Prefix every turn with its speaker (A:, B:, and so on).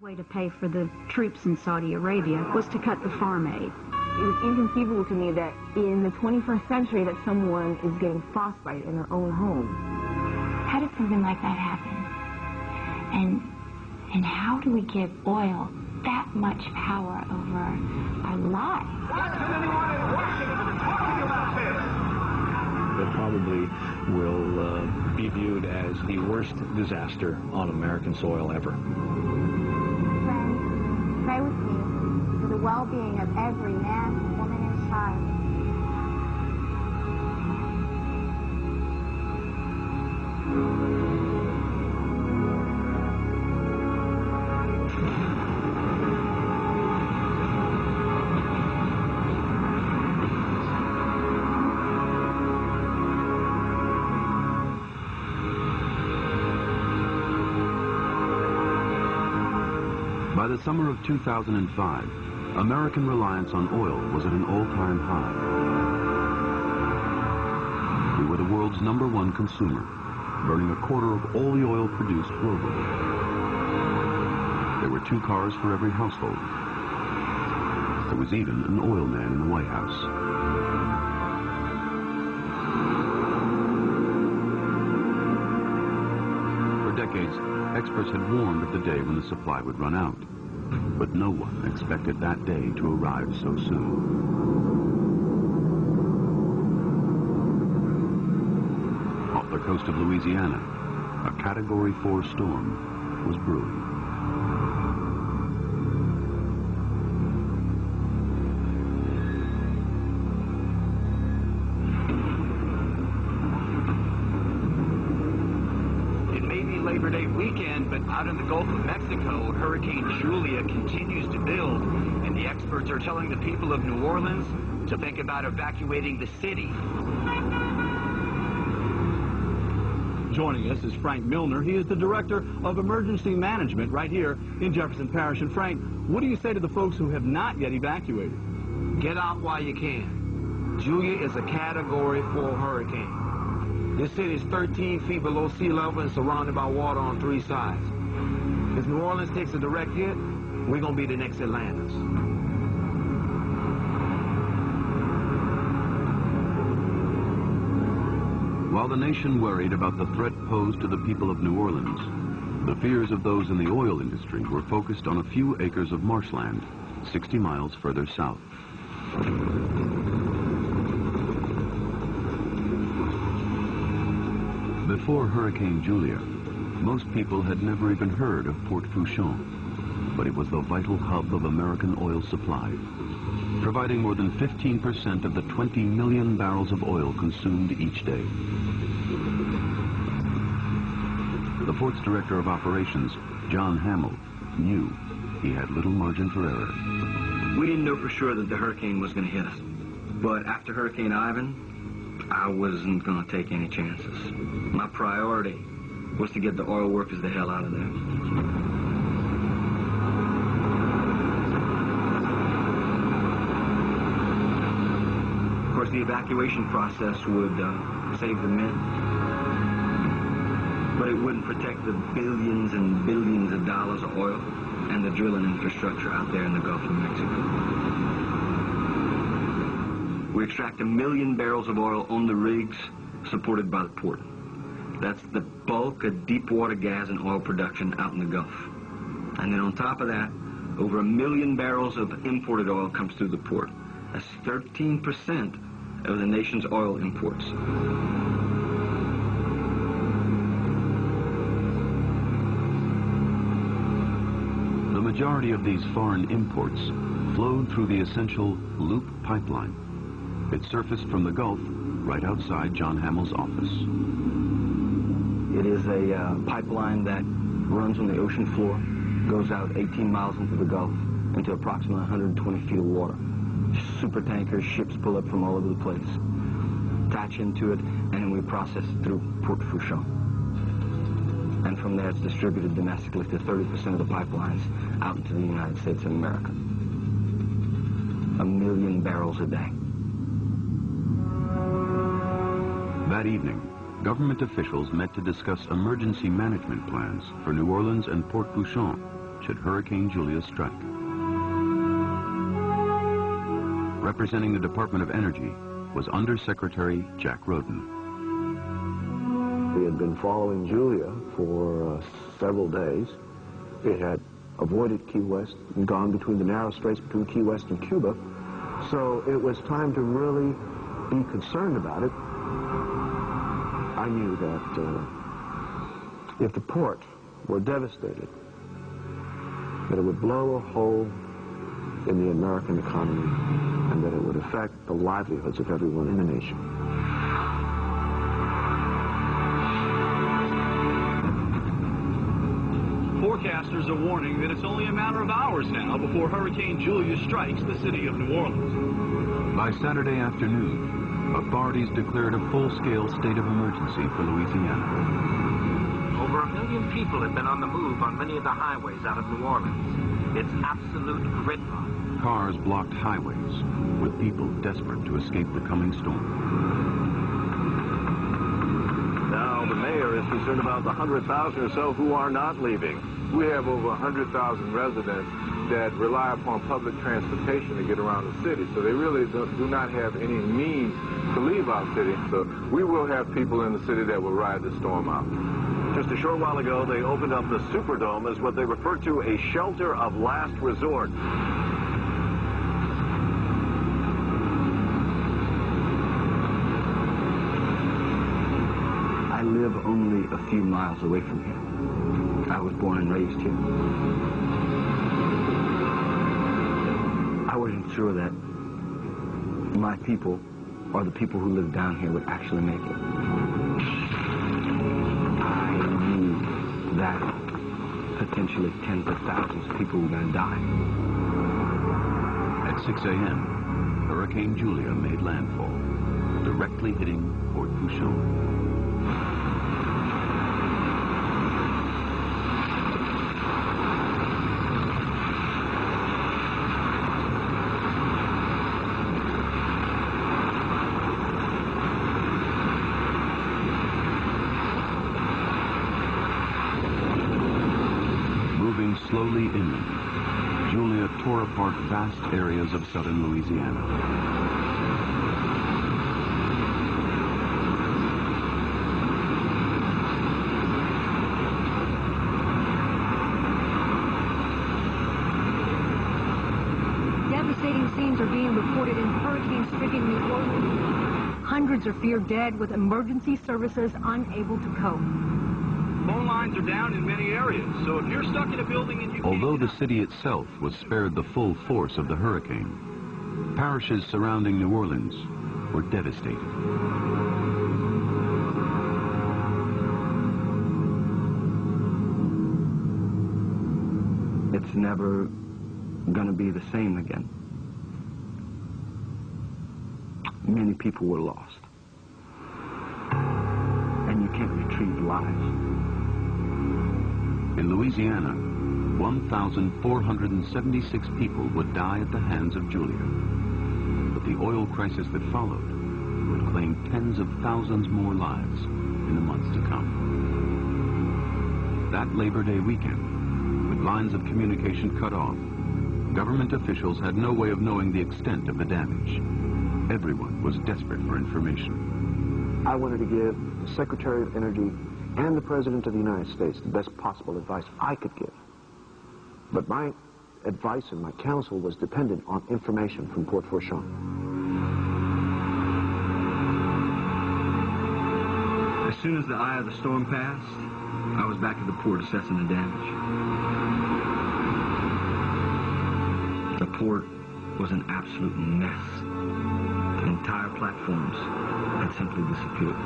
A: way to pay for the troops in Saudi Arabia was to cut the farm aid.
B: It was inconceivable to me that in the 21st century that someone is getting frostbite in their own home.
C: How did something like that happen? And how do we give oil that much power over our lives?
D: Why isn't anyone in Washington talking about this?
E: It probably will be viewed as the worst disaster on American soil ever.
F: Friends, pray with me for the well-being of every man, woman, and child.
G: By the summer of 2005, American reliance on oil was at an all-time high. We were the world's #1 consumer, burning a quarter of all the oil produced globally. There were 2 cars for every household. There was even an oil man in the White House. For decades, experts had warned of the day when the supply would run out. But no one expected that day to arrive so soon. Off the coast of Louisiana, a Category 4 storm was brewing.
H: Labor Day weekend, but out in the Gulf of Mexico, Hurricane Julia continues to build, and the experts are telling the people of New Orleans to think about evacuating the city.
I: Joining us is Frank Milner. He is the Director of Emergency Management right here in Jefferson Parish. And Frank, what do you say to the folks who have not yet evacuated?
J: Get out while you can. Julia is a Category 4 hurricane. This city is 13 feet below sea level and surrounded by water on 3 sides. If New Orleans takes a direct hit, we're going to be the next Atlantis.
G: While the nation worried about the threat posed to the people of New Orleans, the fears of those in the oil industry were focused on a few acres of marshland 60 miles further south. Before Hurricane Julia, most people had never even heard of Port Fourchon, but it was the vital hub of American oil supply, providing more than 15% of the 20 million barrels of oil consumed each day. The port's Director of Operations, John Hamill, knew he had little margin for error.
K: We didn't know for sure that the hurricane was going to hit us, but after Hurricane Ivan, I wasn't going to take any chances. My priority was to get the oil workers the hell out of there. Of course, the evacuation process would save the men, but it wouldn't protect the billions and billions of dollars of oil and the drilling infrastructure out there in the Gulf of Mexico. We extract 1 million barrels of oil on the rigs supported by the port. That's the bulk of deep water gas and oil production out in the Gulf. And then on top of that, over 1 million barrels of imported oil comes through the port. That's 13% of the nation's oil imports.
G: The majority of these foreign imports flowed through the essential Loop pipeline. It surfaced from the Gulf right outside John Hamill's office.
K: It is a pipeline that runs on the ocean floor, goes out 18 miles into the Gulf, into approximately 120 feet of water. Super tankers, ships pull up from all over the place, attach into it, and then we process it through Port Fourchon. And from there it's distributed domestically to 30% of the pipelines out into the United States of America. 1 million barrels a day.
G: That evening, government officials met to discuss emergency management plans for New Orleans and Port Fourchon, should Hurricane Julia strike. Representing the Department of Energy was Undersecretary Jack Roden.
L: We had been following Julia for several days. It had avoided Key West and gone between the narrow straits between Key West and Cuba. So it was time to really be concerned about it. I knew that if the port were devastated, that it would blow a hole in the American economy and that it would affect the livelihoods of everyone in the nation.
I: Forecasters are warning that it's only a matter of hours now before Hurricane Julia strikes the city of New Orleans.
G: By Saturday afternoon, authorities declared a full-scale state of emergency for Louisiana.
M: Over 1 million people have been on the move on many of the highways out of New Orleans. It's absolute gridlock.
G: Cars blocked highways, with people desperate to escape the coming storm.
N: Now, the mayor is concerned about the 100,000 or so who are not leaving. We have over 100,000 residents that rely upon public transportation to get around the city, so they really do not have any means to leave our city. So we will have people in the city that will ride the storm out.
O: Just a short while ago, they opened up the Superdome as what they refer to a shelter of last resort.
K: I live only a few miles away from here. I was born and raised here. I wasn't sure that my people or the people who live down here would actually make it. I knew that potentially tens of thousands of people were going to die.
G: At 6 a.m., Hurricane Julia made landfall, directly hitting Port Fourchon. Slowly inland, Julia tore apart vast areas of southern Louisiana.
P: Devastating scenes are being reported in hurricane-stricken New Orleans. Hundreds are feared dead, with emergency services unable to cope.
I: Phone lines are down in many areas, so if you're stuck in a building and you
G: Although the city itself was spared the full force of the hurricane, parishes surrounding New Orleans were devastated.
K: It's never going to be the same again. Many people were lost. And you can't retrieve lives.
G: In Louisiana, 1,476 people would die at the hands of Julia. But the oil crisis that followed would claim tens of thousands more lives in the months to come. That Labor Day weekend, with lines of communication cut off, government officials had no way of knowing the extent of the damage. Everyone was desperate for information.
L: I wanted to give the Secretary of Energy and the President of the United States the best possible advice I could give. But my advice and my counsel was dependent on information from Port Fourchon.
K: As soon as the eye of the storm passed, I was back at the port assessing the damage. The port was an absolute mess. Entire platforms had simply disappeared.